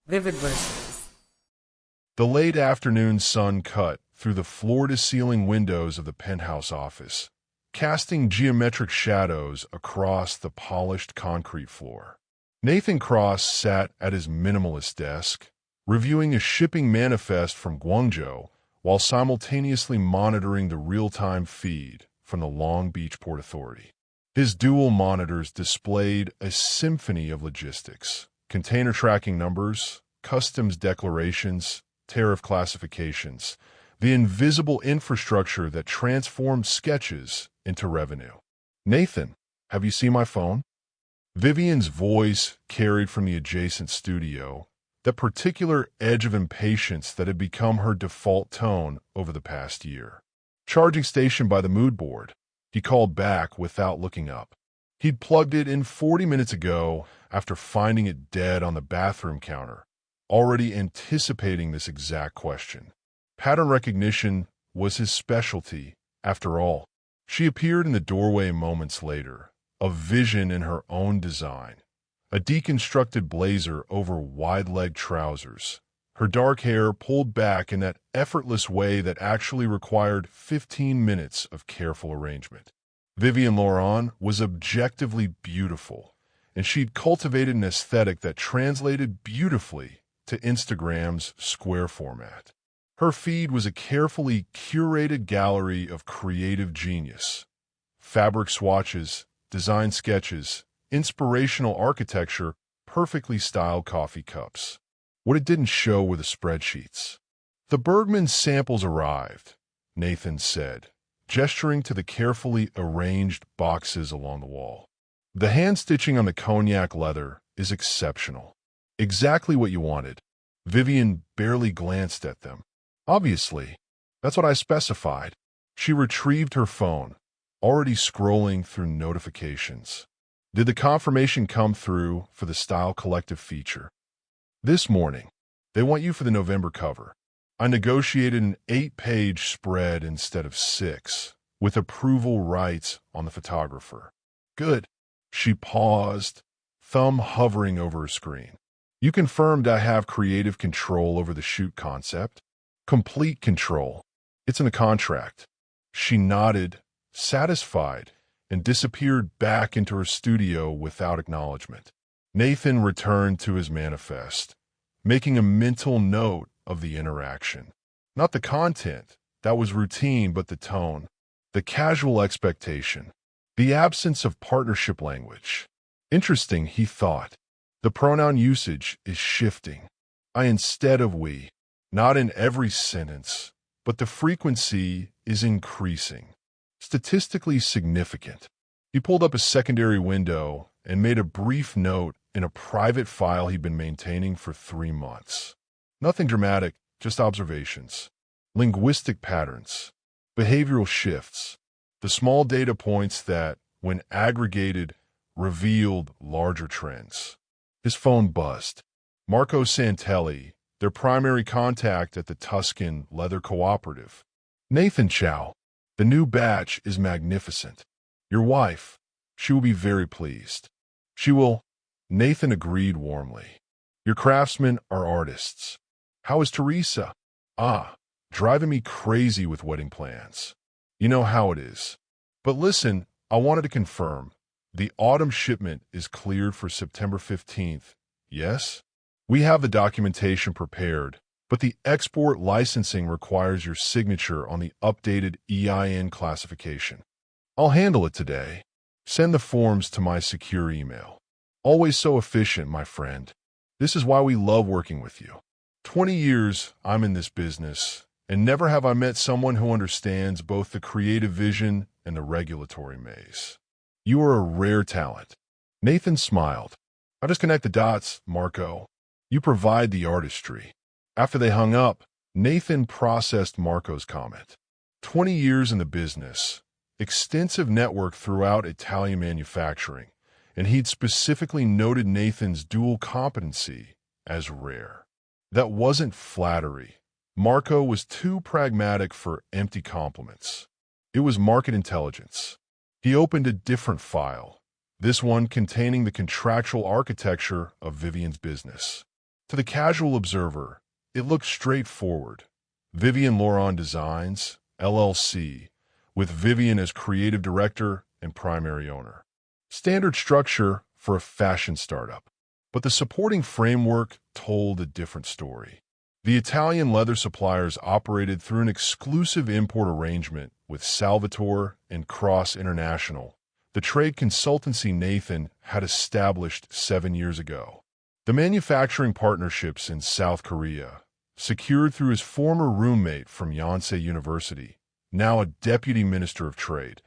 Vivid verses. The late afternoon sun cut through the floor-to-ceiling windows of the penthouse office, casting geometric shadows across the polished concrete floor. Nathan Cross sat at his minimalist desk, reviewing a shipping manifest from Guangzhou while simultaneously monitoring the real-time feed from the Long Beach Port Authority. His dual monitors displayed a symphony of logistics: container tracking numbers, customs declarations, tariff classifications, the invisible infrastructure that transformed sketches into revenue. "Nathan, have you seen my phone?" Vivian's voice carried from the adjacent studio, that particular edge of impatience that had become her default tone over the past year. "Charging station by the mood board," he called back without looking up. He'd plugged it in 40 minutes ago after finding it dead on the bathroom counter, already anticipating this exact question. Pattern recognition was his specialty, after all. She appeared in the doorway moments later, a vision in her own design. A deconstructed blazer over wide-legged trousers, her dark hair pulled back in that effortless way that actually required 15 minutes of careful arrangement. Vivian Laurent was objectively beautiful, and she'd cultivated an aesthetic that translated beautifully to Instagram's square format. Her feed was a carefully curated gallery of creative genius: fabric swatches, design sketches, inspirational architecture, perfectly styled coffee cups. What it didn't show were the spreadsheets. "The Bergman samples arrived," Nathan said, gesturing to the carefully arranged boxes along the wall. "The hand-stitching on the cognac leather is exceptional. Exactly what you wanted." Vivian barely glanced at them. "Obviously, that's what I specified." She retrieved her phone, already scrolling through notifications. Did the confirmation come through for the Style Collective feature? "This morning. They want you for the November cover. I negotiated an 8-page spread instead of 6, with approval rights on the photographer." "Good." She paused, thumb hovering over her screen. "You confirmed I have creative control over the shoot concept?" "Complete control. It's in the contract." She nodded, satisfied, and disappeared back into her studio without acknowledgement. Nathan returned to his manifest, making a mental note of the interaction. Not the content, that was routine, but the tone, the casual expectation, the absence of partnership language. Interesting, he thought. The pronoun usage is shifting. I instead of we. Not in every sentence, but the frequency is increasing. Statistically significant. He pulled up a secondary window and made a brief note in a private file he'd been maintaining for 3 months. Nothing dramatic, just observations. Linguistic patterns. Behavioral shifts. The small data points that, when aggregated, revealed larger trends. His phone buzzed. Marco Santelli, their primary contact at the Tuscan Leather Cooperative. "Nathan Chow, the new batch is magnificent. Your wife, she will be very pleased." "She will," Nathan agreed warmly. "Your craftsmen are artists." "How is Teresa?" "Ah, driving me crazy with wedding plans. You know how it is. But listen, I wanted to confirm. The autumn shipment is cleared for September 15th, yes? We have the documentation prepared, but the export licensing requires your signature on the updated EIN classification. I'll handle it today. Send the forms to my secure email. Always so efficient, my friend. This is why we love working with you. 20 years I'm in this business, and never have I met someone who understands both the creative vision and the regulatory maze. You are a rare talent." Nathan smiled. "I'll just connect the dots, Marco. You provide the artistry." After they hung up, Nathan processed Marco's comment. 20 years in the business, extensive network throughout Italian manufacturing, and he'd specifically noted Nathan's dual competency as rare. That wasn't flattery. Marco was too pragmatic for empty compliments. It was market intelligence. He opened a different file, this one containing the contractual architecture of Vivian's business. To the casual observer, it looked straightforward. Vivian Laurent Designs, LLC, with Vivian as creative director and primary owner. Standard structure for a fashion startup. But the supporting framework told a different story. The Italian leather suppliers operated through an exclusive import arrangement with Salvatore and Cross International, the trade consultancy Nathan had established 7 years ago. The manufacturing partnerships in South Korea, secured through his former roommate from Yonsei University, now a deputy minister of trade,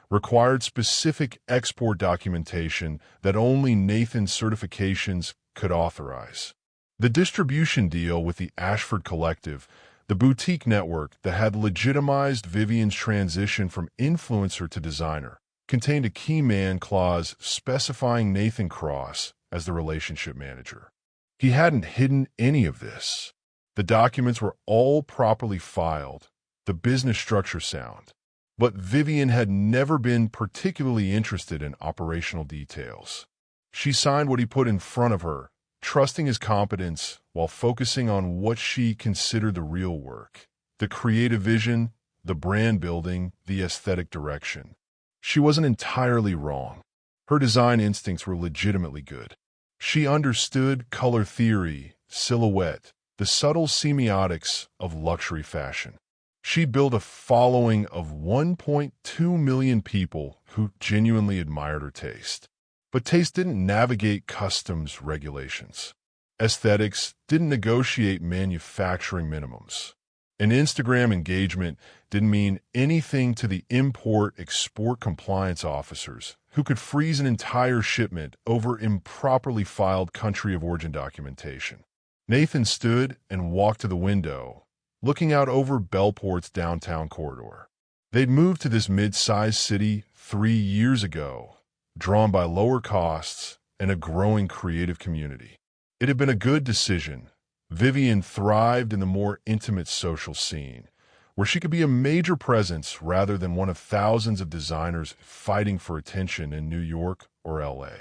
required specific export documentation that only Nathan's certifications could authorize. The distribution deal with the Ashford Collective, the boutique network that had legitimized Vivian's transition from influencer to designer, contained a key man clause specifying Nathan Cross as the relationship manager. He hadn't hidden any of this. The documents were all properly filed, the business structure sound. But Vivian had never been particularly interested in operational details. She signed what he put in front of her, trusting his competence while focusing on what she considered the real work: the creative vision, the brand building, the aesthetic direction. She wasn't entirely wrong. Her design instincts were legitimately good. She understood color theory, silhouette, the subtle semiotics of luxury fashion. She built a following of 1.2 million people who genuinely admired her taste. But taste didn't navigate customs regulations. Aesthetics didn't negotiate manufacturing minimums. An Instagram engagement didn't mean anything to the import-export compliance officers who could freeze an entire shipment over improperly filed country of origin documentation. Nathan stood and walked to the window, looking out over Bellport's downtown corridor. They'd moved to this mid-sized city 3 years ago, drawn by lower costs and a growing creative community. It had been a good decision. Vivian thrived in the more intimate social scene, where she could be a major presence rather than one of thousands of designers fighting for attention in New York or LA.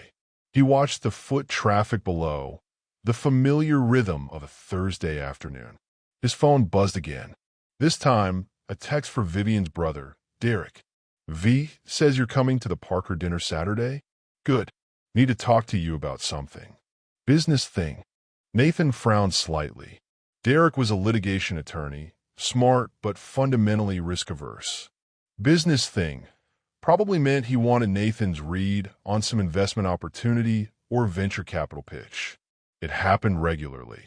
He watched the foot traffic below, the familiar rhythm of a Thursday afternoon. His phone buzzed again. This time, a text for Vivian's brother, Derek. V says you're coming to the Parker dinner Saturday? Good. Need to talk to you about something. Business thing. Nathan frowned slightly. Derek was a litigation attorney, smart but fundamentally risk-averse. Business thing probably meant he wanted Nathan's read on some investment opportunity or venture capital pitch. It happened regularly.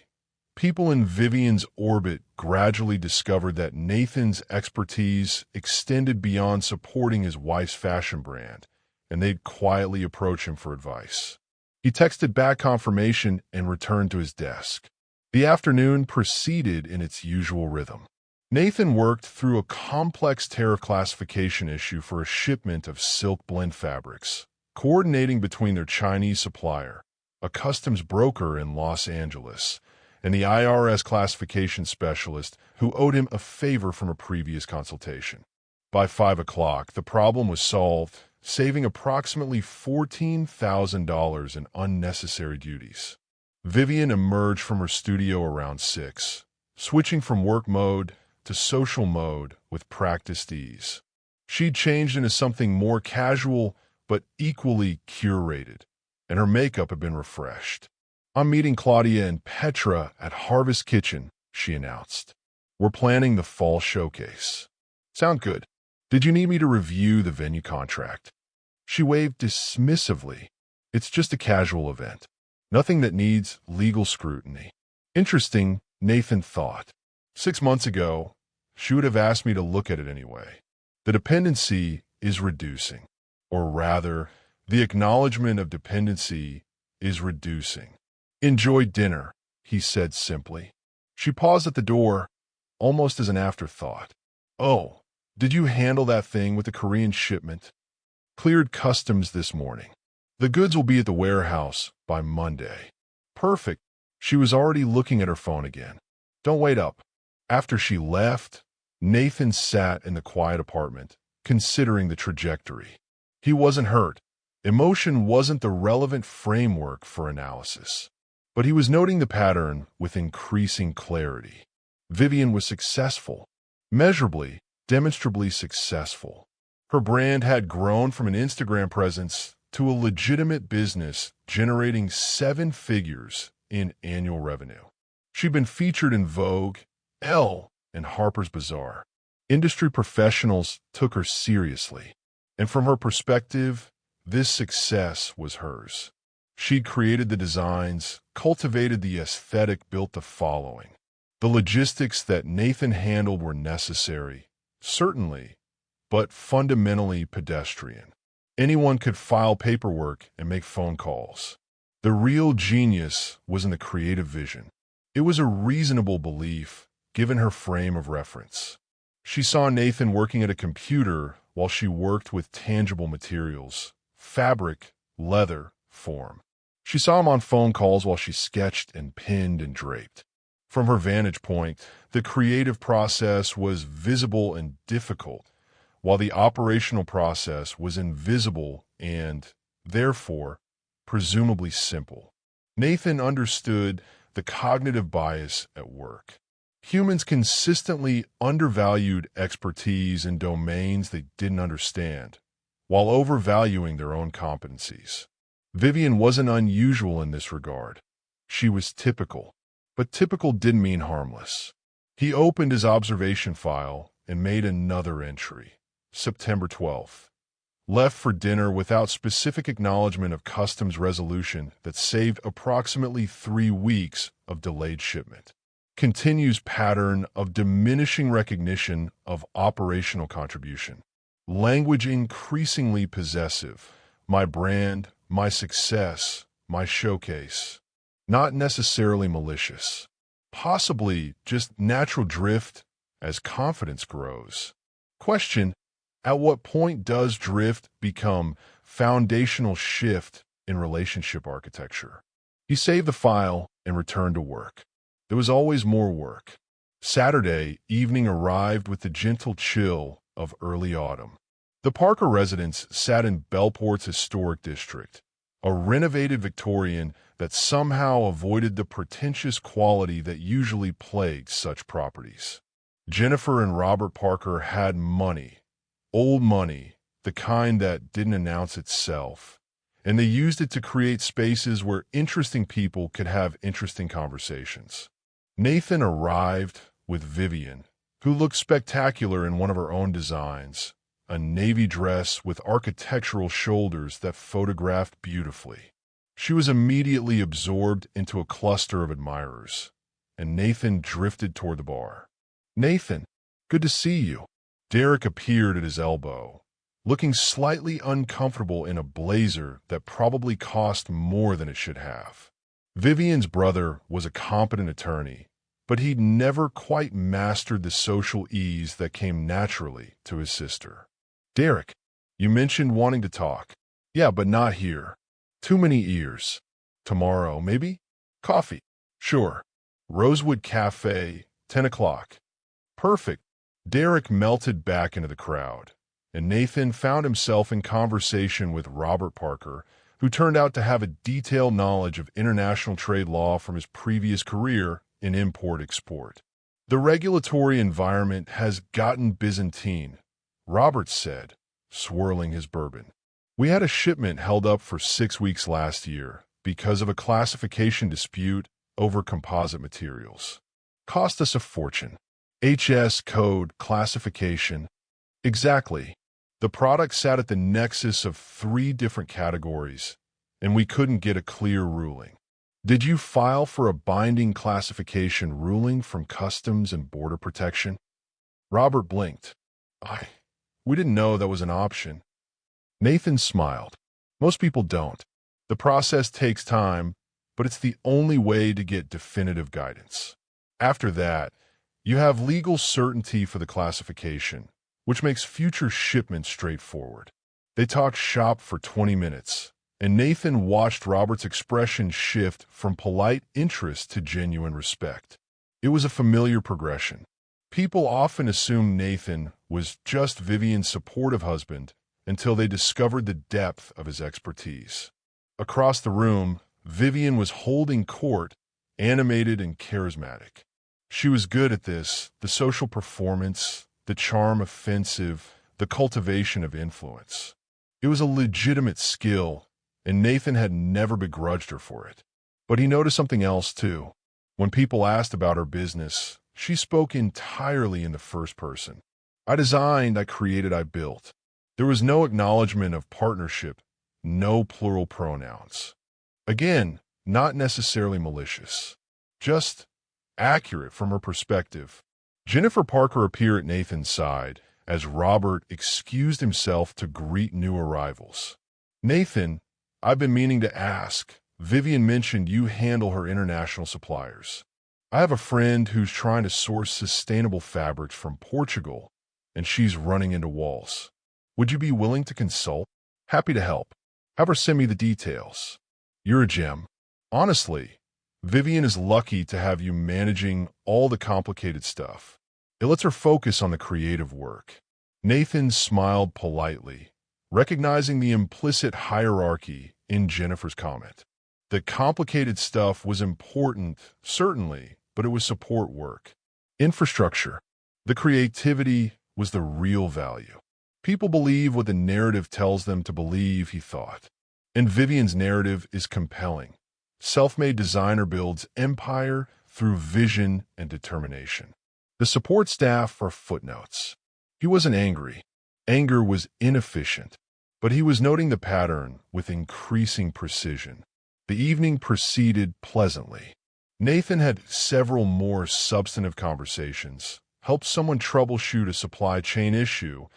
People in Vivian's orbit gradually discovered that Nathan's expertise extended beyond supporting his wife's fashion brand, and they'd quietly approach him for advice. He texted back confirmation and returned to his desk. The afternoon proceeded in its usual rhythm. Nathan worked through a complex tariff classification issue for a shipment of silk blend fabrics, coordinating between their Chinese supplier, a customs broker in Los Angeles, and the IRS classification specialist who owed him a favor from a previous consultation. By 5 o'clock, the problem was solved, saving approximately $14,000 in unnecessary duties. Vivian emerged from her studio around 6, switching from work mode to social mode with practiced ease. She'd changed into something more casual but equally curated, and her makeup had been refreshed. I'm meeting Claudia and Petra at Harvest Kitchen, she announced. We're planning the fall showcase. Sound good. Did you need me to review the venue contract? She waved dismissively. It's just a casual event. Nothing that needs legal scrutiny. Interesting, Nathan thought. 6 months ago, she would have asked me to look at it anyway. The dependency is reducing. Or rather, the acknowledgement of dependency is reducing. Enjoy dinner, he said simply. She paused at the door, almost as an afterthought. Oh, did you handle that thing with the Korean shipment? Cleared customs this morning. The goods will be at the warehouse by Monday. Perfect. She was already looking at her phone again. Don't wait up. After she left, Nathan sat in the quiet apartment, considering the trajectory. He wasn't hurt. Emotion wasn't the relevant framework for analysis. But he was noting the pattern with increasing clarity. Vivian was successful, measurably, demonstrably successful. Her brand had grown from an Instagram presence to a legitimate business generating 7 figures in annual revenue. She'd been featured in Vogue, Elle, and Harper's Bazaar. Industry professionals took her seriously, and from her perspective, this success was hers. She'd created the designs, cultivated the aesthetic, built the following. The logistics that Nathan handled were necessary, certainly, but fundamentally pedestrian. Anyone could file paperwork and make phone calls. The real genius was in the creative vision. It was a reasonable belief, given her frame of reference. She saw Nathan working at a computer while she worked with tangible materials, fabric, leather, form. She saw him on phone calls while she sketched and pinned and draped. From her vantage point, the creative process was visible and difficult, while the operational process was invisible and, therefore, presumably simple. Nathan understood the cognitive bias at work. Humans consistently undervalued expertise in domains they didn't understand, while overvaluing their own competencies. Vivian wasn't unusual in this regard. She was typical, but typical didn't mean harmless. He opened his observation file and made another entry. September 12th. Left for dinner without specific acknowledgement of customs resolution that saved approximately 3 weeks of delayed shipment. Continues pattern of diminishing recognition of operational contribution. Language increasingly possessive. My brand, my success, my showcase. Not necessarily malicious. Possibly just natural drift as confidence grows. Question: at what point does drift become foundational shift in relationship architecture? He saved the file and returned to work. There was always more work. Saturday evening arrived with the gentle chill of early autumn. The Parker residence sat in Bellport's historic district, a renovated Victorian that somehow avoided the pretentious quality that usually plagued such properties. Jennifer and Robert Parker had money. Old money, the kind that didn't announce itself, and they used it to create spaces where interesting people could have interesting conversations. Nathan arrived with Vivian, who looked spectacular in one of her own designs, a navy dress with architectural shoulders that photographed beautifully. She was immediately absorbed into a cluster of admirers, and Nathan drifted toward the bar. "Nathan, good to see you." Derek appeared at his elbow, looking slightly uncomfortable in a blazer that probably cost more than it should have. Vivian's brother was a competent attorney, but he'd never quite mastered the social ease that came naturally to his sister. "Derek, you mentioned wanting to talk." "Yeah, but not here. Too many ears. Tomorrow, maybe? Coffee." "Sure. Rosewood Cafe, 10 o'clock. "Perfect." Derek melted back into the crowd, and Nathan found himself in conversation with Robert Parker, who turned out to have a detailed knowledge of international trade law from his previous career in import-export. "The regulatory environment has gotten Byzantine," Robert said, swirling his bourbon. "We had a shipment held up for 6 weeks last year because of a classification dispute over composite materials. Cost us a fortune. HS code classification." "Exactly. The product sat at the nexus of 3 different categories, and we couldn't get a clear ruling." "Did you file for a binding classification ruling from Customs and Border Protection?" Robert blinked. We didn't know that was an option." Nathan smiled. "Most people don't. The process takes time, but it's the only way to get definitive guidance. After that, you have legal certainty for the classification, which makes future shipments straightforward." They talked shop for 20 minutes, and Nathan watched Robert's expression shift from polite interest to genuine respect. It was a familiar progression. People often assumed Nathan was just Vivian's supportive husband until they discovered the depth of his expertise. Across the room, Vivian was holding court, animated and charismatic. She was good at this, the social performance, the charm offensive, the cultivation of influence. It was a legitimate skill, and Nathan had never begrudged her for it. But he noticed something else, too. When people asked about her business, she spoke entirely in the first person. I designed, I created, I built. There was no acknowledgement of partnership, no plural pronouns. Again, not necessarily malicious, just accurate from her perspective. Jennifer Parker appeared at Nathan's side as Robert excused himself to greet new arrivals. Nathan, I've been meaning to ask. Vivian mentioned you handle her international suppliers. I have a friend who's trying to source sustainable fabrics from Portugal, and she's running into walls. Would you be willing to consult? Happy to help. Have her send me the details. You're a gem. Honestly, Vivian is lucky to have you managing all the complicated stuff. It lets her focus on the creative work. Nathan smiled politely, recognizing the implicit hierarchy in Jennifer's comment. The complicated stuff was important, certainly, but it was support work. Infrastructure. The creativity was the real value. People believe what the narrative tells them to believe, he thought. And Vivian's narrative is compelling. Self-made designer builds empire through vision and determination. The support staff are footnotes. He wasn't angry. Anger was inefficient. But he was noting the pattern with increasing precision. The evening proceeded pleasantly. Nathan had several more substantive conversations, helped someone troubleshoot a supply chain issue,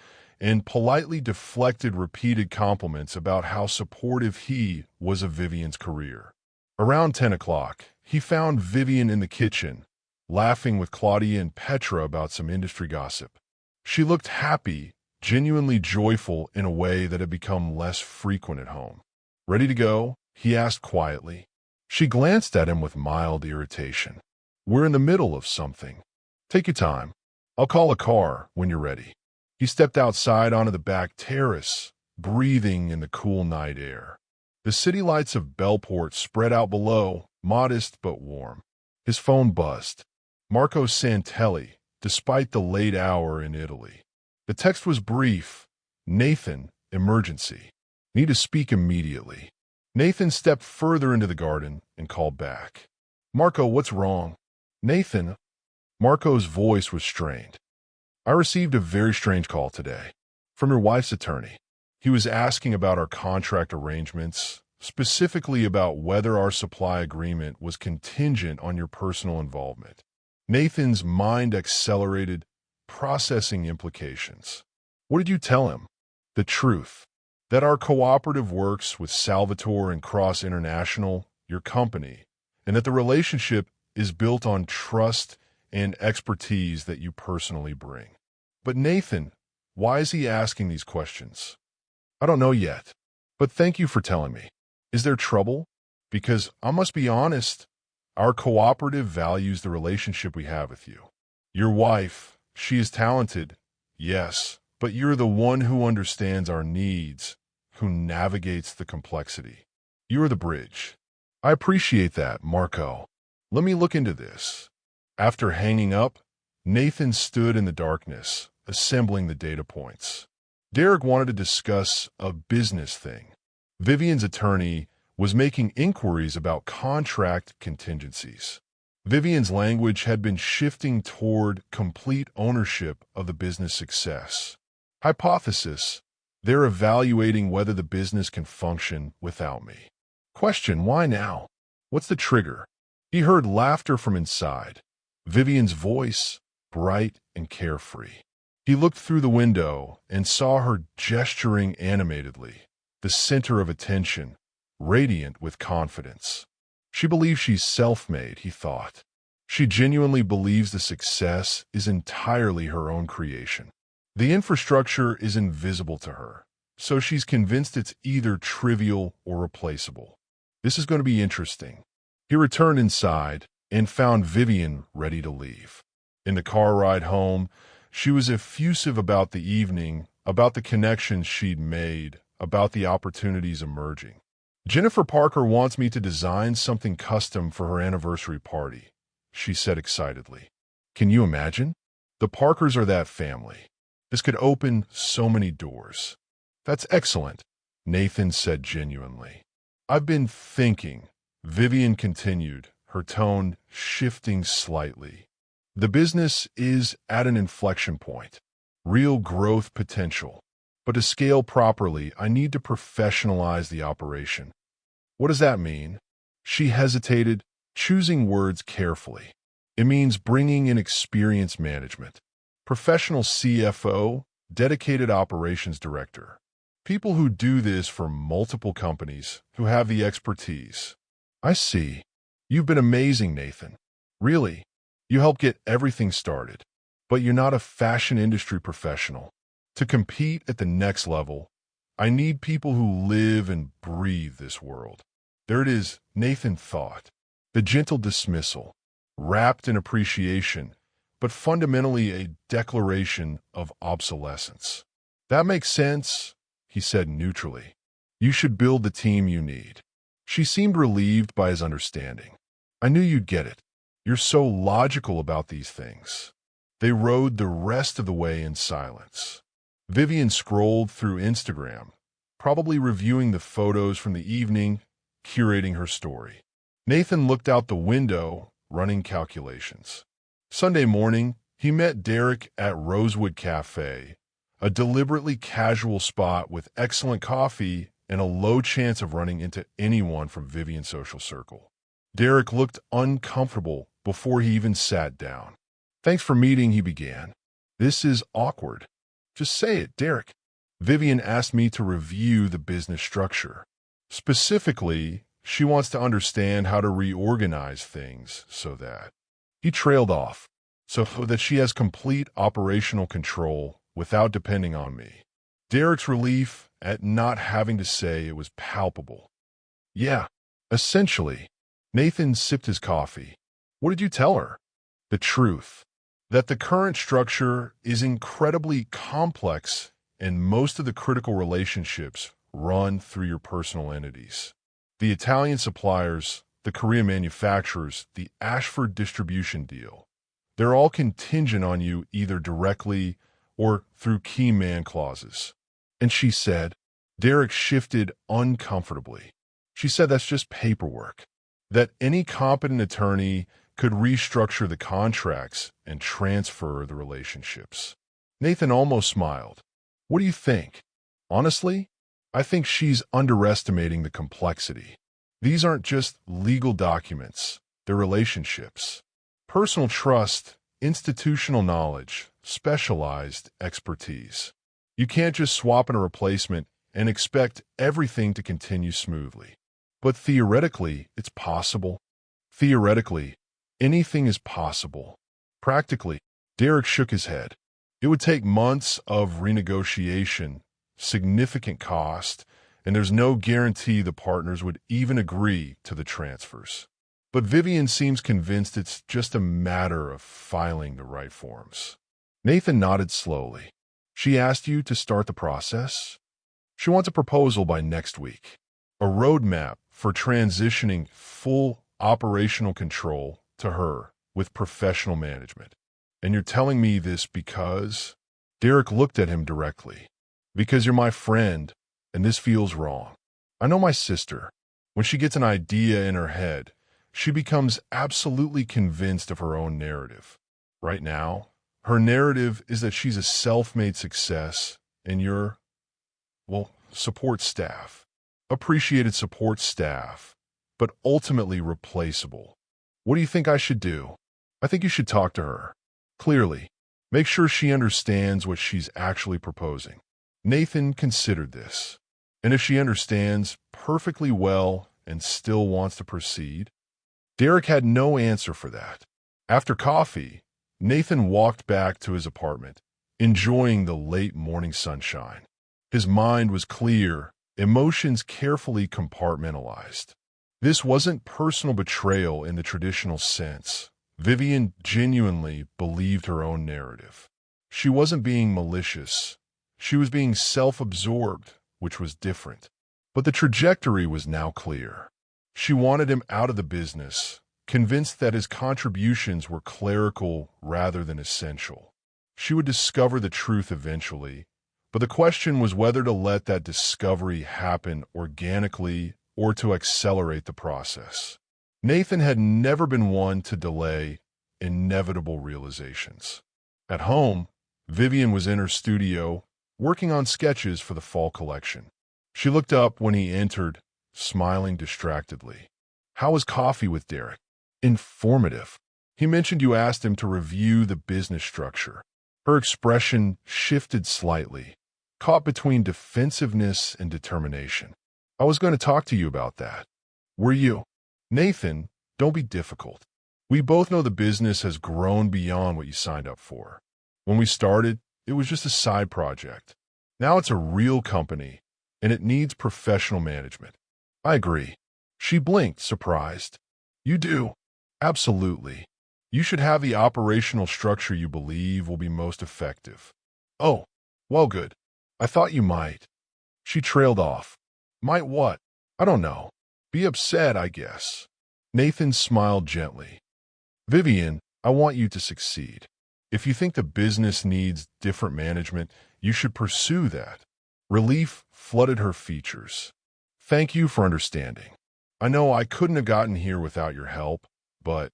and politely deflected repeated compliments about how supportive he was of Vivian's career. Around 10 o'clock, he found Vivian in the kitchen, laughing with Claudia and Petra about some industry gossip. She looked happy, genuinely joyful in a way that had become less frequent at home. Ready to go? He asked quietly. She glanced at him with mild irritation. We're in the middle of something. Take your time. I'll call a car when you're ready. He stepped outside onto the back terrace, breathing in the cool night air. The city lights of Bellport spread out below, modest but warm. His phone buzzed. Marco Santelli, despite the late hour in Italy. The text was brief. Nathan, emergency. Need to speak immediately. Nathan stepped further into the garden and called back. Marco, what's wrong? Nathan. Marco's voice was strained. I received a very strange call today. From your wife's attorney. He was asking about our contract arrangements, specifically about whether our supply agreement was contingent on your personal involvement. Nathan's mind accelerated, processing implications. What did you tell him? The truth. That our cooperative works with Salvatore and Cross International, your company, and that the relationship is built on trust and expertise that you personally bring. But Nathan, why is he asking these questions? I don't know yet, but thank you for telling me. Is there trouble? Because I must be honest, our cooperative values the relationship we have with you. Your wife, she is talented, yes, but you're the one who understands our needs, who navigates the complexity. You're the bridge. I appreciate that, Marco. Let me look into this. After hanging up, Nathan stood in the darkness, assembling the data points. Derek wanted to discuss a business thing. Vivian's attorney was making inquiries about contract contingencies. Vivian's language had been shifting toward complete ownership of the business success. Hypothesis: they're evaluating whether the business can function without me. Question: why now? What's the trigger? He heard laughter from inside. Vivian's voice, bright and carefree. He looked through the window and saw her gesturing animatedly, the center of attention, radiant with confidence. She believes she's self-made, he thought. She genuinely believes the success is entirely her own creation. The infrastructure is invisible to her, so she's convinced it's either trivial or replaceable. This is going to be interesting. He returned inside and found Vivian ready to leave. In the car ride home, she was effusive about the evening, about the connections she'd made, about the opportunities emerging. Jennifer Parker wants me to design something custom for her anniversary party, she said excitedly. Can you imagine? The Parkers are that family. This could open so many doors. That's excellent, Nathan said genuinely. I've been thinking, Vivian continued, her tone shifting slightly. The business is at an inflection point. Real growth potential. But to scale properly, I need to professionalize the operation. What does that mean? She hesitated, choosing words carefully. It means bringing in experienced management. Professional CFO, dedicated operations director. People who do this for multiple companies, who have the expertise. I see. You've been amazing, Nathan. Really. You help get everything started. But you're not a fashion industry professional. To compete at the next level, I need people who live and breathe this world. There it is, Nathan thought. The gentle dismissal, wrapped in appreciation, but fundamentally a declaration of obsolescence. That makes sense, he said neutrally. You should build the team you need. She seemed relieved by his understanding. I knew you'd get it. You're so logical about these things. They rode the rest of the way in silence. Vivian scrolled through Instagram, probably reviewing the photos from the evening, curating her story. Nathan looked out the window, running calculations. Sunday morning, he met Derek at Rosewood Cafe, a deliberately casual spot with excellent coffee and a low chance of running into anyone from Vivian's social circle. Derek looked uncomfortable before he even sat down. Thanks for meeting, he began. This is awkward. Just say it, Derek. Vivian asked me to review the business structure. Specifically, she wants to understand how to reorganize things so that... He trailed off, so that she has complete operational control without depending on me. Derek's relief at not having to say it was palpable. Yeah, essentially. Nathan sipped his coffee. What did you tell her? The truth. That the current structure is incredibly complex and most of the critical relationships run through your personal entities. The Italian suppliers, the Korean manufacturers, the Ashford distribution deal. They're all contingent on you either directly or through key man clauses. And she said, Derek shifted uncomfortably. She said that's just paperwork. That any competent attorney could restructure the contracts and transfer the relationships. Nathan almost smiled. What do you think? Honestly, I think she's underestimating the complexity. These aren't just legal documents, they're relationships. Personal trust, institutional knowledge, specialized expertise. You can't just swap in a replacement and expect everything to continue smoothly. But theoretically, it's possible. Theoretically, anything is possible. Practically, Derek shook his head. It would take months of renegotiation, significant cost, and there's no guarantee the partners would even agree to the transfers. But Vivian seems convinced it's just a matter of filing the right forms. Nathan nodded slowly. She asked you to start the process? She wants a proposal by next week. A roadmap for transitioning full operational control to her with professional management. And you're telling me this because... Derek looked at him directly. Because you're my friend, and this feels wrong. I know my sister. When she gets an idea in her head, she becomes absolutely convinced of her own narrative. Right now, her narrative is that she's a self-made success, and you're, well, support staff. Appreciated support staff, but ultimately replaceable. What do you think I should do? I think you should talk to her. Clearly. Make sure she understands what she's actually proposing. Nathan considered this. And if she understands perfectly well and still wants to proceed? Derek had no answer for that. After coffee, Nathan walked back to his apartment, enjoying the late morning sunshine. His mind was clear, emotions carefully compartmentalized. This wasn't personal betrayal in the traditional sense. Vivian genuinely believed her own narrative. She wasn't being malicious. She was being self-absorbed, which was different. But the trajectory was now clear. She wanted him out of the business, convinced that his contributions were clerical rather than essential. She would discover the truth eventually, but the question was whether to let that discovery happen organically or to accelerate the process. Nathan had never been one to delay inevitable realizations. At home, Vivian was in her studio, working on sketches for the fall collection. She looked up when he entered, smiling distractedly. "How was coffee with Derek?" "Informative. He mentioned you asked him to review the business structure." Her expression shifted slightly, caught between defensiveness and determination. "I was going to talk to you about that." "Were you?" "Nathan, don't be difficult. We both know the business has grown beyond what you signed up for. When we started, it was just a side project. Now it's a real company, and it needs professional management." "I agree." She blinked, surprised. "You do?" "Absolutely. You should have the operational structure you believe will be most effective." "Oh, well, good. I thought you might." She trailed off. "Might what?" "I don't know. Be upset, I guess." Nathan smiled gently. "Vivian, I want you to succeed. If you think the business needs different management, you should pursue that." Relief flooded her features. "Thank you for understanding. I know I couldn't have gotten here without your help, but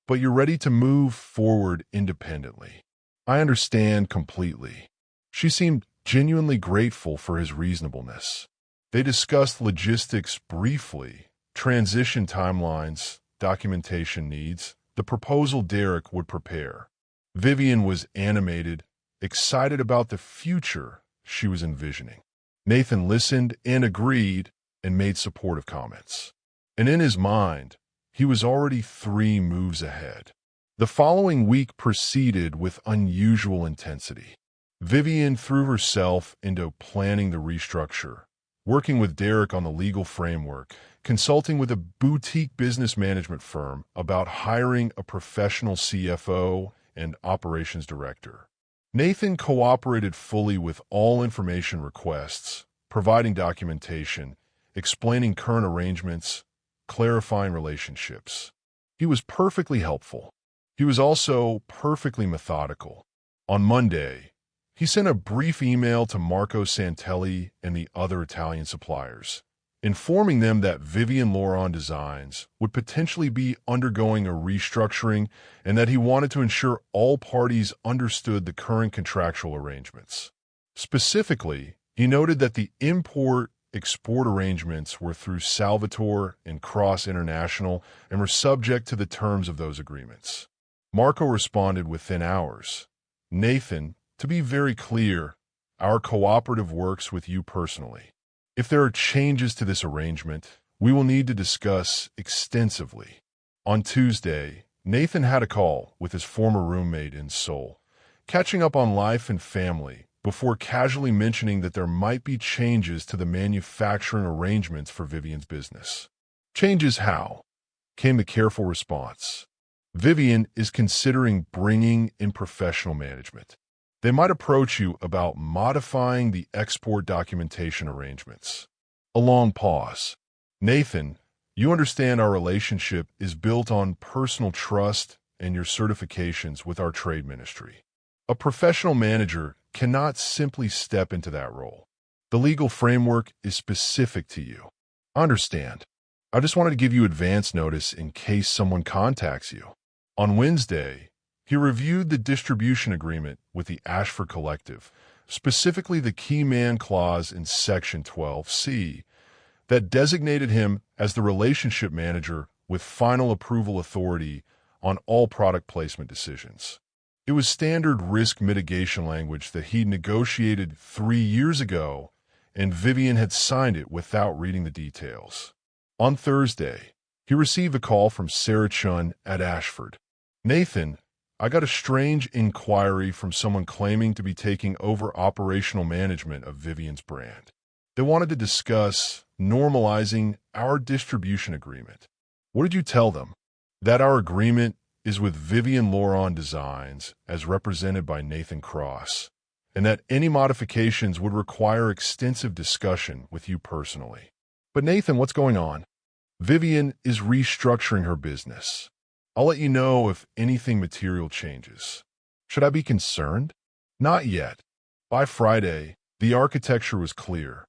you're ready to move forward independently. I understand completely." She seemed genuinely grateful for his reasonableness. They discussed logistics briefly, transition timelines, documentation needs, the proposal Derek would prepare. Vivian was animated, excited about the future she was envisioning. Nathan listened and agreed and made supportive comments. And in his mind, he was already 3 moves ahead. The following week proceeded with unusual intensity. Vivian threw herself into planning the restructure, working with Derek on the legal framework, consulting with a boutique business management firm about hiring a professional CFO and operations director. Nathan cooperated fully with all information requests, providing documentation, explaining current arrangements, clarifying relationships. He was perfectly helpful. He was also perfectly methodical. On Monday, he sent a brief email to Marco Santelli and the other Italian suppliers, informing them that Vivian Laurent Designs would potentially be undergoing a restructuring and that he wanted to ensure all parties understood the current contractual arrangements. Specifically, he noted that the import-export arrangements were through Salvatore and Cross International and were subject to the terms of those agreements. Marco responded within hours. "Nathan, to be very clear, our cooperative works with you personally. If there are changes to this arrangement, we will need to discuss extensively." On Tuesday, Nathan had a call with his former roommate in Seoul, catching up on life and family before casually mentioning that there might be changes to the manufacturing arrangements for Vivian's business. "Changes how?" came the careful response. "Vivian is considering bringing in professional management. They might approach you about modifying the export documentation arrangements." A long pause. "Nathan, you understand our relationship is built on personal trust and your certifications with our trade ministry. A professional manager cannot simply step into that role. The legal framework is specific to you." "I understand. I just wanted to give you advance notice in case someone contacts you." On Wednesday, he reviewed the distribution agreement with the Ashford Collective, specifically the key man clause in Section 12C, that designated him as the relationship manager with final approval authority on all product placement decisions. It was standard risk mitigation language that he negotiated 3 years ago, and Vivian had signed it without reading the details. On Thursday, he received a call from Sarah Chun at Ashford. "Nathan, I got a strange inquiry from someone claiming to be taking over operational management of Vivian's brand. They wanted to discuss normalizing our distribution agreement." "What did you tell them?" "That our agreement is with Vivian Laurent Designs, as represented by Nathan Cross, and that any modifications would require extensive discussion with you personally." But Nathan, what's going on? Vivian is restructuring her business. I'll let you know if anything material changes. Should I be concerned? Not yet. By Friday, the architecture was clear.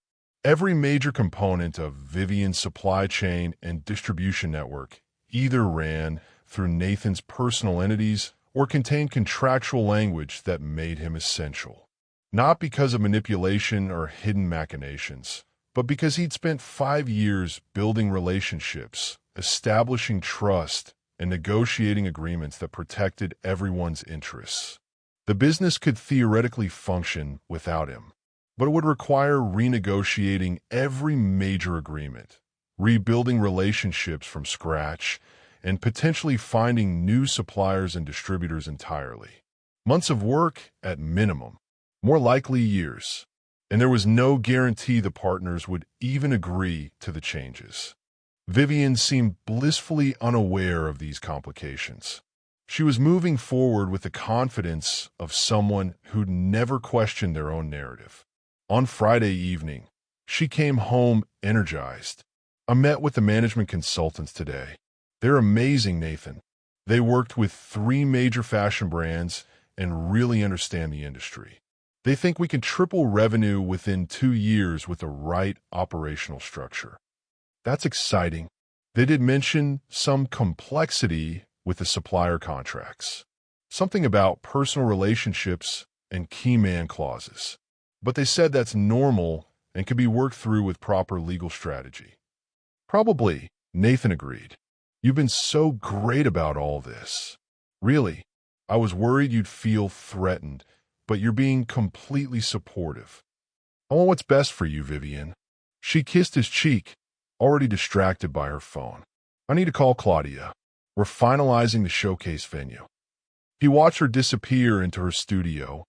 Every major component of Vivian's supply chain and distribution network either ran through Nathan's personal entities or contained contractual language that made him essential. Not because of manipulation or hidden machinations, but because he'd spent 5 years building relationships, establishing trust, and negotiating agreements that protected everyone's interests. The business could theoretically function without him, but it would require renegotiating every major agreement, rebuilding relationships from scratch, and potentially finding new suppliers and distributors entirely. Months of work at minimum, more likely years, and there was no guarantee the partners would even agree to the changes. Vivian seemed blissfully unaware of these complications. She was moving forward with the confidence of someone who'd never questioned their own narrative. On Friday evening, she came home energized. I met with the management consultants today. They're amazing, Nathan. They worked with 3 major fashion brands and really understand the industry. They think we can triple revenue within 2 years with the right operational structure. That's exciting. They did mention some complexity with the supplier contracts, something about personal relationships and key man clauses. But they said that's normal and can be worked through with proper legal strategy. Probably, Nathan agreed. You've been so great about all this. Really, I was worried you'd feel threatened, but you're being completely supportive. I want what's best for you, Vivian. She kissed his cheek, already distracted by her phone. I need to call Claudia. We're finalizing the showcase venue. He watched her disappear into her studio,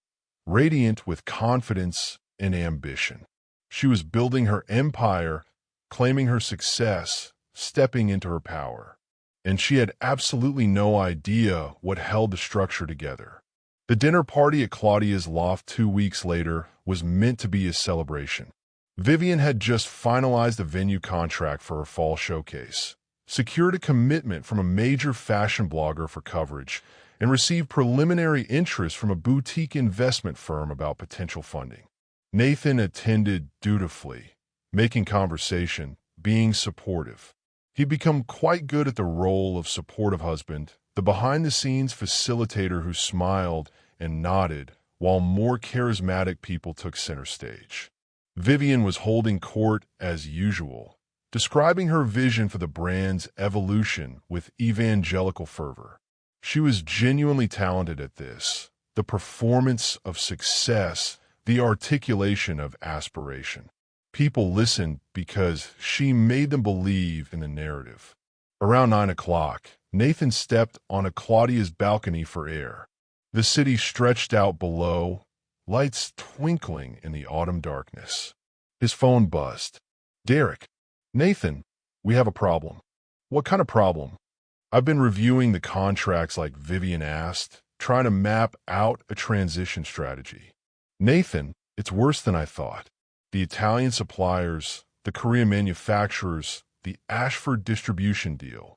radiant with confidence and ambition. She was building her empire, claiming her success, stepping into her power. And she had absolutely no idea what held the structure together. The dinner party at Claudia's loft 2 weeks later was meant to be a celebration. Vivian had just finalized a venue contract for her fall showcase, secured a commitment from a major fashion blogger for coverage, and received preliminary interest from a boutique investment firm about potential funding. Nathan attended dutifully, making conversation, being supportive. He'd become quite good at the role of supportive husband, the behind-the-scenes facilitator who smiled and nodded while more charismatic people took center stage. Vivian was holding court as usual, describing her vision for the brand's evolution with evangelical fervor. She was genuinely talented at this, the performance of success, the articulation of aspiration. People listened because she made them believe in the narrative. Around 9 o'clock, Nathan stepped on a Claudia's balcony for air. The city stretched out below, lights twinkling in the autumn darkness. His phone buzzed. Derek. Nathan, we have a problem. What kind of problem? I've been reviewing the contracts like Vivian asked, trying to map out a transition strategy. Nathan, it's worse than I thought. The Italian suppliers, the Korean manufacturers, the Ashford distribution deal.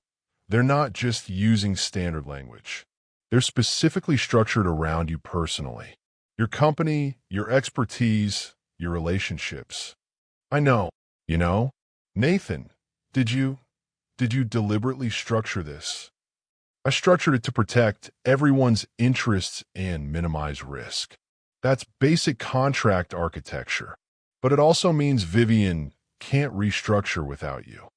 They're not just using standard language. They're specifically structured around you personally. Your company, your expertise, your relationships. I know, Nathan, did you deliberately structure this? I structured it to protect everyone's interests and minimize risk. That's basic contract architecture. But it also means Vivian can't restructure without you.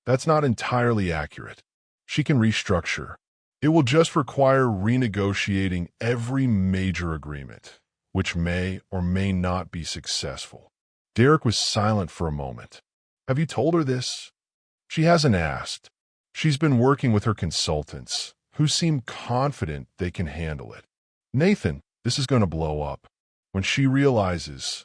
That's not entirely accurate. She can restructure. It will just require renegotiating every major agreement, which may or may not be successful. Derek was silent for a moment. Have you told her this? She hasn't asked. She's been working with her consultants, who seem confident they can handle it. Nathan, this is going to blow up. When she realizes,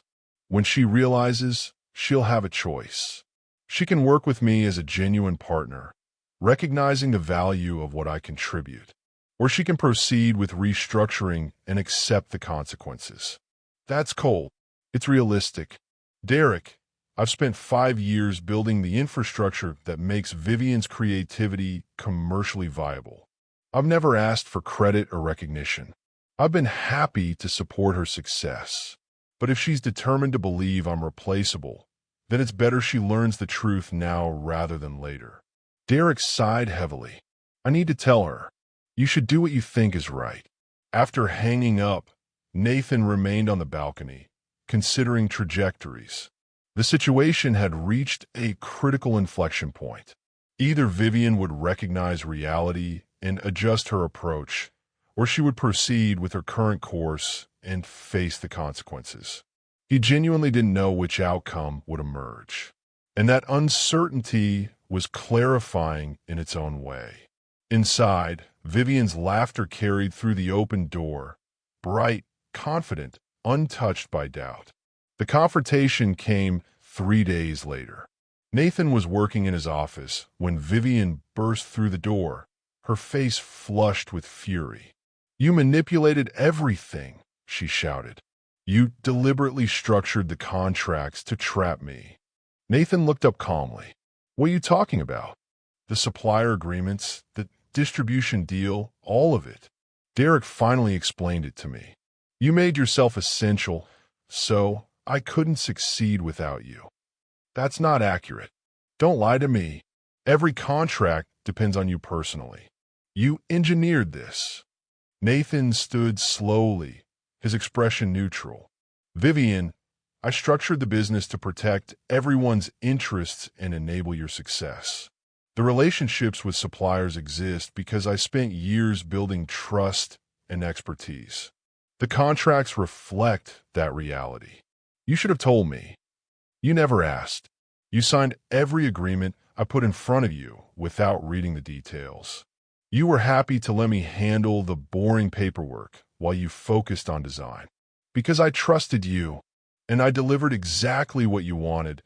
she'll have a choice. She can work with me as a genuine partner, recognizing the value of what I contribute, or she can proceed with restructuring and accept the consequences. That's cold. It's realistic. Derek, I've spent 5 years building the infrastructure that makes Vivian's creativity commercially viable. I've never asked for credit or recognition. I've been happy to support her success. But if she's determined to believe I'm replaceable, then it's better she learns the truth now rather than later. Derek sighed heavily. I need to tell her. You should do what you think is right. After hanging up, Nathan remained on the balcony, considering trajectories. The situation had reached a critical inflection point. Either Vivian would recognize reality and adjust her approach, or she would proceed with her current course and face the consequences. He genuinely didn't know which outcome would emerge, and that uncertainty was clarifying in its own way. Inside, Vivian's laughter carried through the open door, bright, confident, untouched by doubt. The confrontation came 3 days later. Nathan was working in his office when Vivian burst through the door, her face flushed with fury. You manipulated everything, she shouted. You deliberately structured the contracts to trap me. Nathan looked up calmly. What are you talking about? The supplier agreements, the distribution deal, all of it. Derek finally explained it to me. You made yourself essential, so I couldn't succeed without you. That's not accurate. Don't lie to me. Every contract depends on you personally. You engineered this. Nathan stood slowly, his expression neutral. Vivian, I structured the business to protect everyone's interests and enable your success. The relationships with suppliers exist because I spent years building trust and expertise. The contracts reflect that reality. You should have told me. You never asked. You signed every agreement I put in front of you without reading the details. You were happy to let me handle the boring paperwork while you focused on design. Because I trusted you, and I delivered exactly what you wanted,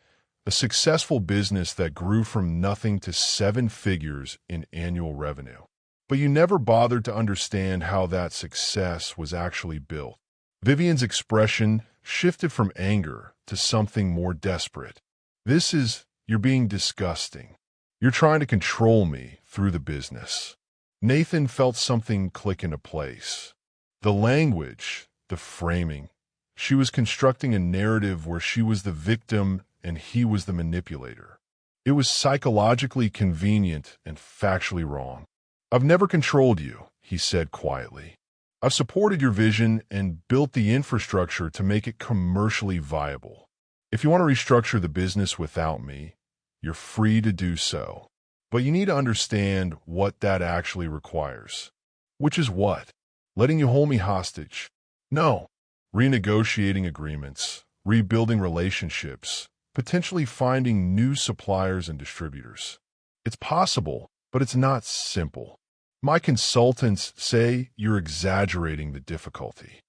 a successful business that grew from nothing to 7 figures in annual revenue. But you never bothered to understand how that success was actually built. Vivian's expression shifted from anger to something more desperate. You're being disgusting. You're trying to control me through the business. Nathan felt something click into place. The language, the framing. She was constructing a narrative where she was the victim and he was the manipulator. It was psychologically convenient and factually wrong. I've never controlled you, he said quietly. I've supported your vision and built the infrastructure to make it commercially viable. If you want to restructure the business without me, you're free to do so. But you need to understand what that actually requires. Which is what? Letting you hold me hostage? No. Renegotiating agreements, rebuilding relationships, potentially finding new suppliers and distributors. It's possible, but it's not simple. My consultants say you're exaggerating the difficulty.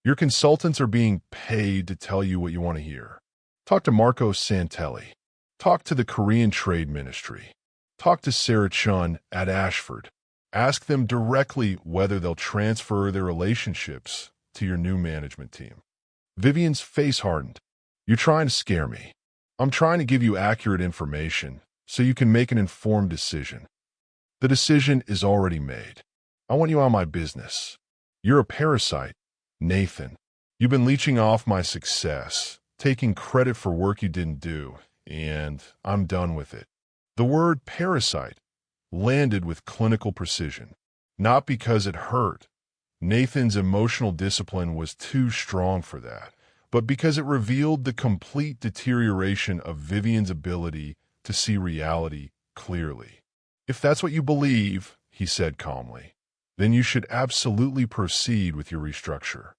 Your consultants are being paid to tell you what you want to hear. Talk to Marco Santelli. Talk to the Korean Trade Ministry. Talk to Sarah Chun at Ashford. Ask them directly whether they'll transfer their relationships to your new management team. Vivian's face hardened. You're trying to scare me. I'm trying to give you accurate information so you can make an informed decision. The decision is already made. I want you out of my business. You're a parasite, Nathan. You've been leeching off my success, taking credit for work you didn't do, and I'm done with it. The word parasite landed with clinical precision, not because it hurt. Nathan's emotional discipline was too strong for that, but because it revealed the complete deterioration of Vivian's ability to see reality clearly. If that's what you believe, he said calmly, then you should absolutely proceed with your restructure.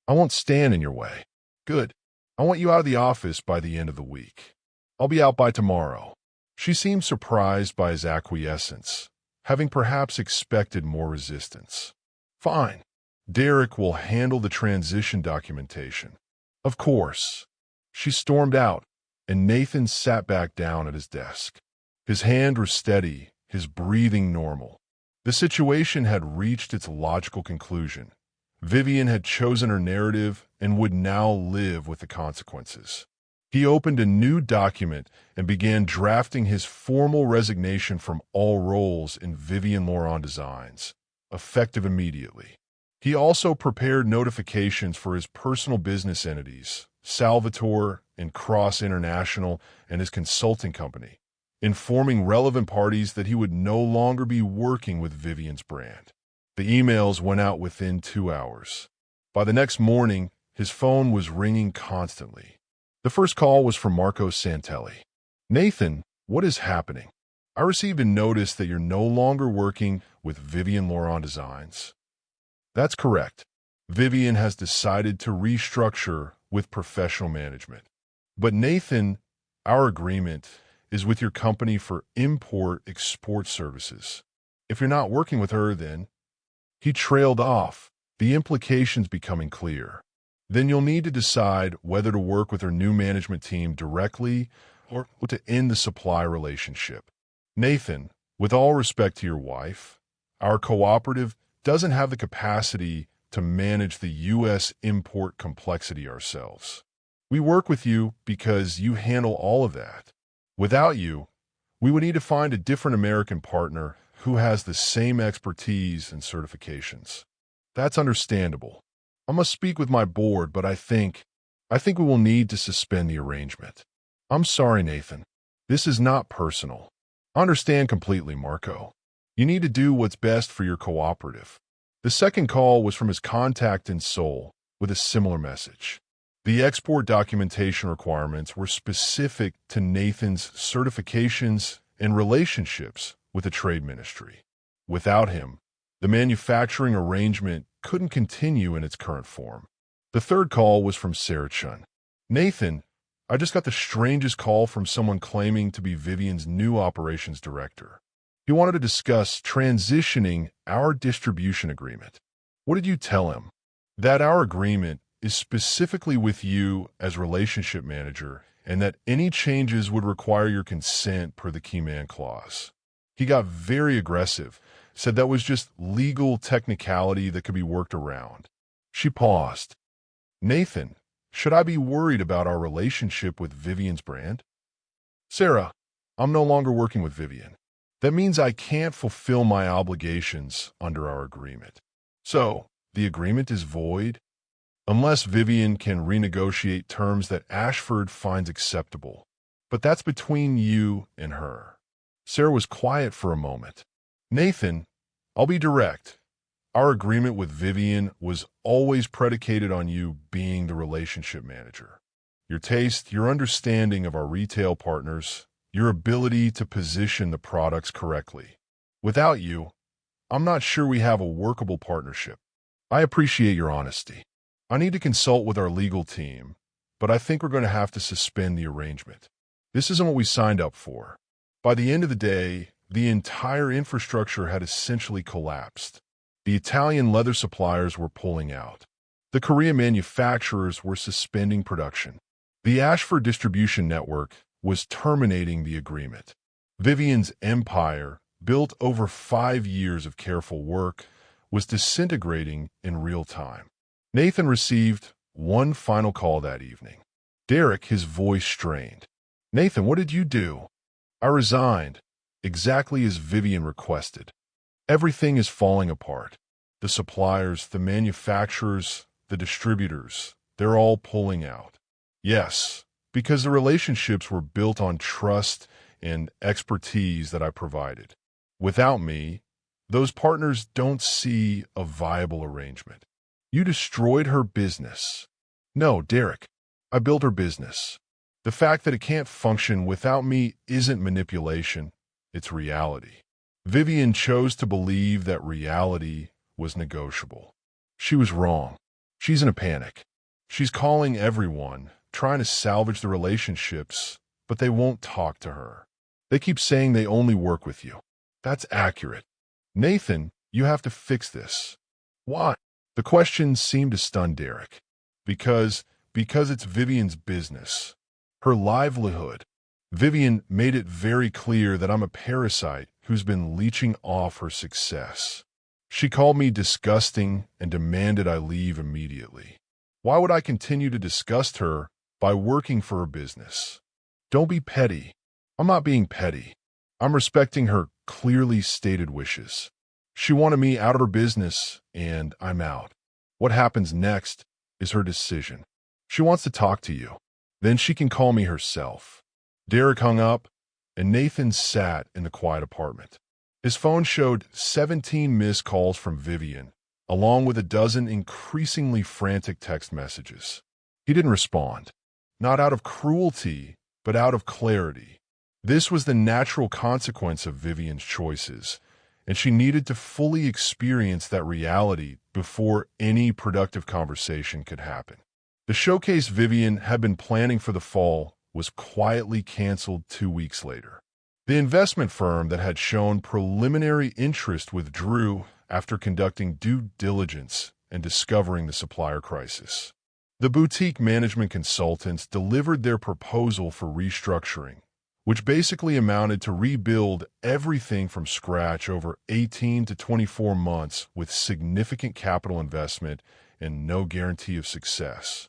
I won't stand in your way. Good. I want you out of the office by the end of the week. I'll be out by tomorrow. She seemed surprised by his acquiescence, having perhaps expected more resistance. Fine. Derek will handle the transition documentation. Of course. She stormed out, and Nathan sat back down at his desk. His hand was steady, his breathing normal. The situation had reached its logical conclusion. Vivian had chosen her narrative and would now live with the consequences. He opened a new document and began drafting his formal resignation from all roles in Vivian Laurent Designs, effective immediately. He also prepared notifications for his personal business entities, Salvatore and Cross International, and his consulting company, informing relevant parties that he would no longer be working with Vivian's brand. The emails went out within 2 hours. By the next morning, his phone was ringing constantly. The first call was from Marco Santelli. "Nathan, what is happening? I received a notice that you're no longer working with Vivian Laurent Designs." "That's correct. Vivian has decided to restructure with professional management. But Nathan, our agreement is with your company for import-export services. If you're not working with her, then—" He trailed off, the implications becoming clear. "Then you'll need to decide whether to work with her new management team directly or to end the supply relationship. Nathan, with all respect to your wife, our cooperative doesn't have the capacity to manage the U.S. import complexity ourselves. We work with you because you handle all of that. Without you, we would need to find a different American partner who has the same expertise and certifications. That's understandable. I must speak with my board, but I think we will need to suspend the arrangement. I'm sorry, Nathan. This is not personal. I understand completely, Marco. You need to do what's best for your cooperative." The second call was from his contact in Seoul with a similar message. The export documentation requirements were specific to Nathan's certifications and relationships with the trade ministry. Without him, the manufacturing arrangement couldn't continue in its current form. The third call was from Sarah Chun. "Nathan, I just got the strangest call from someone claiming to be Vivian's new operations director. He wanted to discuss transitioning our distribution agreement." "What did you tell him?" "That our agreement is specifically with you as relationship manager and that any changes would require your consent per the key man clause." He got very aggressive, said that was just legal technicality that could be worked around. She paused. "Nathan, should I be worried about our relationship with Vivian's brand?" "Sarah, I'm no longer working with Vivian. That means I can't fulfill my obligations under our agreement. So, the agreement is void unless Vivian can renegotiate terms that Ashford finds acceptable. But that's between you and her." Sarah was quiet for a moment. "Nathan, I'll be direct. Our agreement with Vivian was always predicated on you being the relationship manager. Your taste, your understanding of our retail partners, your ability to position the products correctly. Without you, I'm not sure we have a workable partnership. I appreciate your honesty. I need to consult with our legal team, but I think we're going to have to suspend the arrangement. This isn't what we signed up for." By the end of the day, the entire infrastructure had essentially collapsed. The Italian leather suppliers were pulling out. The Korean manufacturers were suspending production. The Ashford distribution network was terminating the agreement. Vivian's empire, built over 5 years of careful work, was disintegrating in real time. Nathan received one final call that evening. Derek, his voice strained. "Nathan, what did you do?" "I resigned, exactly as Vivian requested. Everything is falling apart. The suppliers, the manufacturers, the distributors, they're all pulling out." "Yes, because the relationships were built on trust and expertise that I provided. Without me, those partners don't see a viable arrangement." "You destroyed her business." "No, Derek, I built her business. The fact that it can't function without me isn't manipulation, it's reality." Vivian chose to believe that reality was negotiable. She was wrong. She's in a panic. She's calling everyone, trying to salvage the relationships, but they won't talk to her. They keep saying they only work with you. That's accurate. "Nathan, you have to fix this." "Why?" The question seemed to stun Derek. Because it's Vivian's business. Her livelihood. Vivian made it very clear that I'm a parasite who's been leeching off her success. She called me disgusting and demanded I leave immediately. Why would I continue to disgust her by working for her business. Don't be petty. I'm not being petty. I'm respecting her clearly stated wishes. She wanted me out of her business, and I'm out. What happens next is her decision. She wants to talk to you. Then she can call me herself. Derek hung up, and Nathan sat in the quiet apartment. His phone showed 17 missed calls from Vivian, along with a dozen increasingly frantic text messages. He didn't respond, not out of cruelty, but out of clarity. This was the natural consequence of Vivian's choices, and she needed to fully experience that reality before any productive conversation could happen. The showcase Vivian had been planning for the fall was quietly canceled 2 weeks later. The investment firm that had shown preliminary interest withdrew after conducting due diligence and discovering the supplier crisis. The boutique management consultants delivered their proposal for restructuring, which basically amounted to rebuild everything from scratch over 18 to 24 months with significant capital investment and no guarantee of success.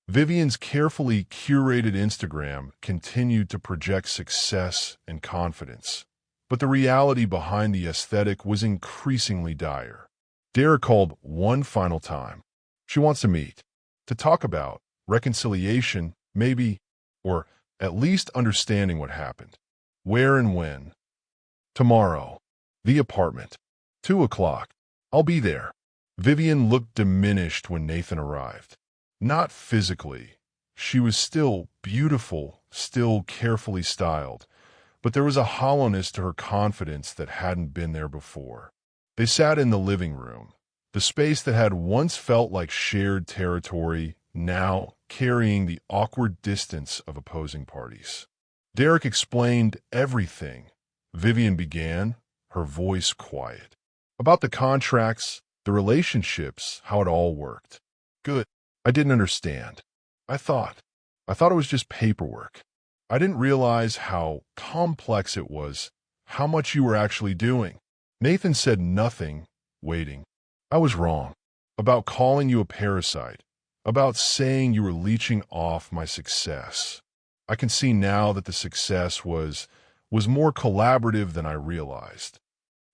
Vivian's carefully curated Instagram continued to project success and confidence, but the reality behind the aesthetic was increasingly dire. Derek called one final time. She wants to meet, to talk about reconciliation, maybe, or at least understanding what happened. Where and when? Tomorrow. The apartment. 2 o'clock. I'll be there. Vivian looked diminished when Nathan arrived. Not physically. She was still beautiful, still carefully styled, but there was a hollowness to her confidence that hadn't been there before. They sat in the living room, the space that had once felt like shared territory, now carrying the awkward distance of opposing parties. Derek explained everything. Vivian began, her voice quiet. About the contracts, the relationships, how it all worked. Good. I didn't understand. I thought it was just paperwork. I didn't realize how complex it was, how much you were actually doing. Nathan said nothing, waiting. I was wrong. About calling you a parasite. About saying you were leeching off my success. I can see now that the success was more collaborative than I realized.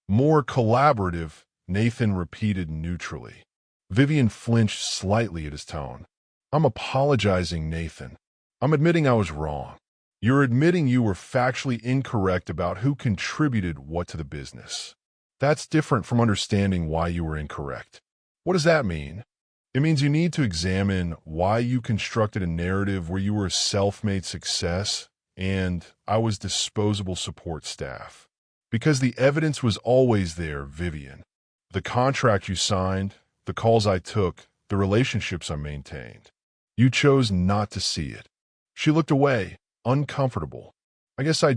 More collaborative, Nathan repeated neutrally. Vivian flinched slightly at his tone. I'm apologizing, Nathan. I'm admitting I was wrong. You're admitting you were factually incorrect about who contributed what to the business. That's different from understanding why you were incorrect. What does that mean? It means you need to examine why you constructed a narrative where you were a self-made success and I was disposable support staff. Because the evidence was always there, Vivian. The contract you signed, the calls I took, the relationships I maintained. You chose not to see it. She looked away, uncomfortable. I guess I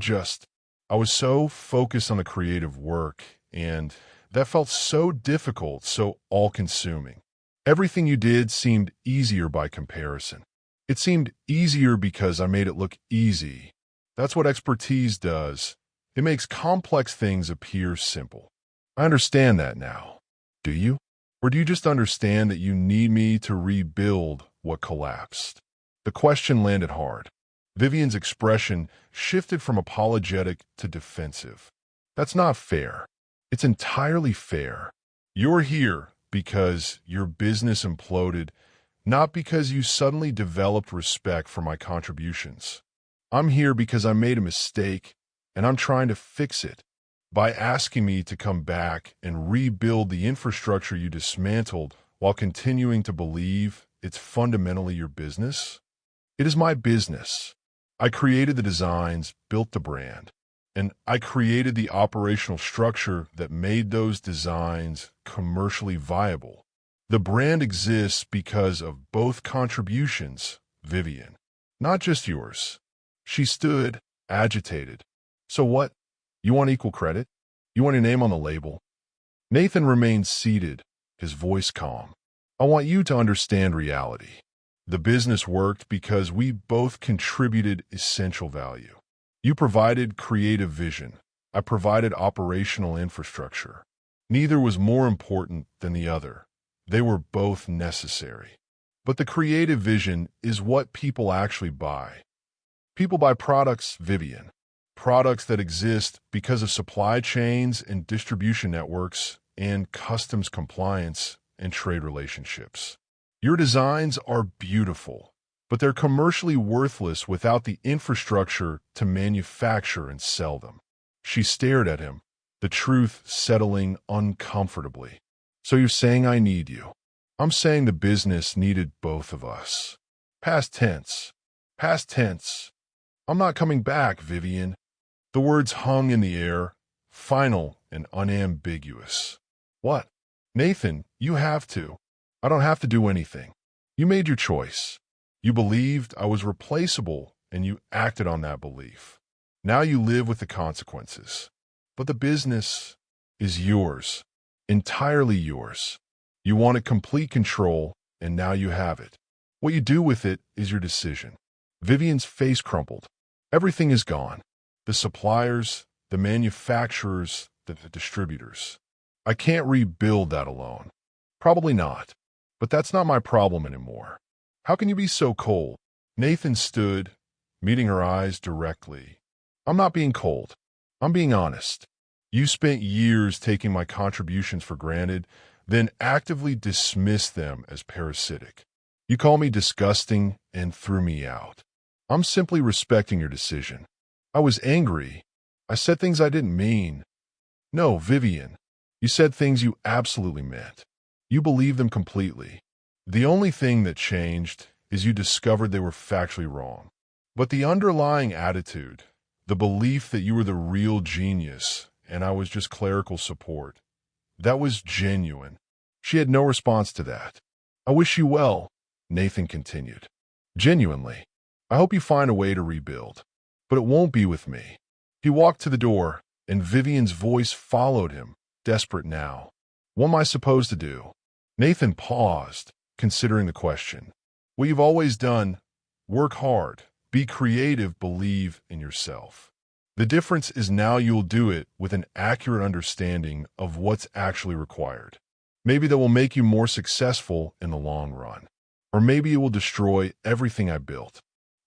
was so focused on the creative work, and that felt so difficult, so all-consuming. Everything you did seemed easier by comparison. It seemed easier because I made it look easy. That's what expertise does. It makes complex things appear simple. I understand that now. Do you? Or do you just understand that you need me to rebuild what collapsed? The question landed hard. Vivian's expression shifted from apologetic to defensive. That's not fair. It's entirely fair. You're here because your business imploded, not because you suddenly developed respect for my contributions. I'm here because I made a mistake, and I'm trying to fix it. By asking me to come back and rebuild the infrastructure you dismantled while continuing to believe it's fundamentally your business? It is my business. I created the designs, built the brand, and I created the operational structure that made those designs commercially viable. The brand exists because of both contributions, Vivian, not just yours. She stood, agitated. So what? You want equal credit? You want your name on the label? Nathan remained seated, his voice calm. I want you to understand reality. The business worked because we both contributed essential value. You provided creative vision. I provided operational infrastructure. Neither was more important than the other. They were both necessary. But the creative vision is what people actually buy. People buy products, Vivian. Products that exist because of supply chains and distribution networks and customs compliance and trade relationships. Your designs are beautiful, but they're commercially worthless without the infrastructure to manufacture and sell them. She stared at him, the truth settling uncomfortably. So you're saying I need you. I'm saying the business needed both of us. Past tense. Past tense. I'm not coming back, Vivian. The words hung in the air, final and unambiguous. What? Nathan, you have to. I don't have to do anything. You made your choice. You believed I was replaceable, and you acted on that belief. Now you live with the consequences. But the business is yours, entirely yours. You wanted complete control, and now you have it. What you do with it is your decision. Vivian's face crumpled. Everything is gone. The suppliers, the manufacturers, the distributors. I can't rebuild that alone. Probably not. But that's not my problem anymore. How can you be so cold? Nathan stood, meeting her eyes directly. I'm not being cold. I'm being honest. You spent years taking my contributions for granted, then actively dismissed them as parasitic. You call me disgusting and threw me out. I'm simply respecting your decision. I was angry. I said things I didn't mean. No, Vivian. You said things you absolutely meant. You believed them completely. The only thing that changed is you discovered they were factually wrong. But the underlying attitude, the belief that you were the real genius and I was just clerical support, that was genuine. She had no response to that. I wish you well, Nathan continued. Genuinely. I hope you find a way to rebuild. But it won't be with me. He walked to the door, and Vivian's voice followed him, desperate now. What am I supposed to do? Nathan paused, considering the question. What you've always done, work hard, be creative, believe in yourself. The difference is now you'll do it with an accurate understanding of what's actually required. Maybe that will make you more successful in the long run. Or maybe it will destroy everything I built.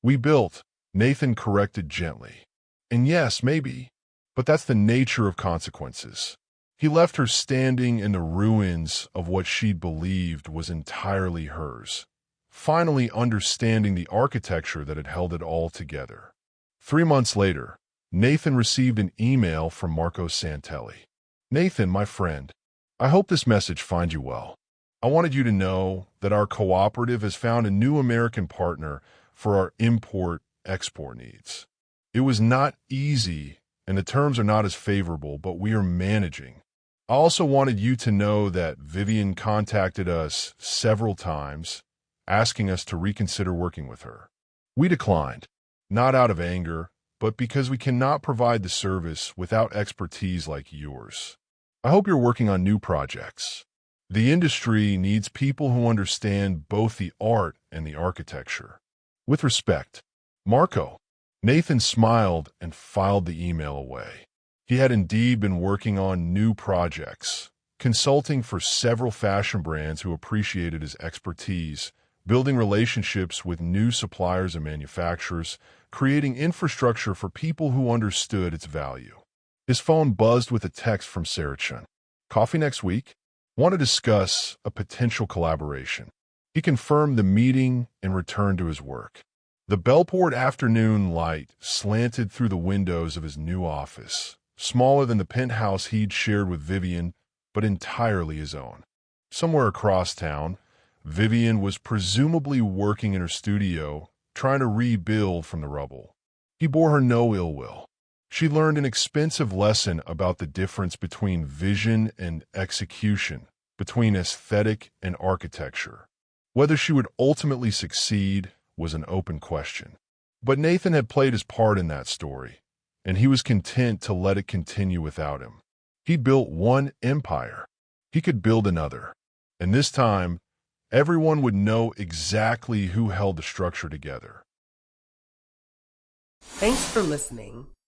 We built, Nathan corrected gently. And yes, maybe. But that's the nature of consequences. He left her standing in the ruins of what she'd believed was entirely hers, finally understanding the architecture that had held it all together. 3 months later, Nathan received an email from Marco Santelli. Nathan, my friend, I hope this message finds you well. I wanted you to know that our cooperative has found a new American partner for our import-export needs. It was not easy, and the terms are not as favorable, but we are managing. I also wanted you to know that Vivian contacted us several times, asking us to reconsider working with her. We declined, not out of anger, but because we cannot provide the service without expertise like yours. I hope you're working on new projects. The industry needs people who understand both the art and the architecture. With respect, Marco. Nathan smiled and filed the email away. He had indeed been working on new projects, consulting for several fashion brands who appreciated his expertise, building relationships with new suppliers and manufacturers, creating infrastructure for people who understood its value. His phone buzzed with a text from Sarah Chun. Coffee next week? Want to discuss a potential collaboration. He confirmed the meeting and returned to his work. The Bellport afternoon light slanted through the windows of his new office, smaller than the penthouse he'd shared with Vivian, but entirely his own. Somewhere across town, Vivian was presumably working in her studio, trying to rebuild from the rubble. He bore her no ill will. She learned an expensive lesson about the difference between vision and execution, between aesthetic and architecture. Whether she would ultimately succeed was an open question. But Nathan had played his part in that story, and he was content to let it continue without him. He built one empire. He could build another. And this time, everyone would know exactly who held the structure together. Thanks for listening.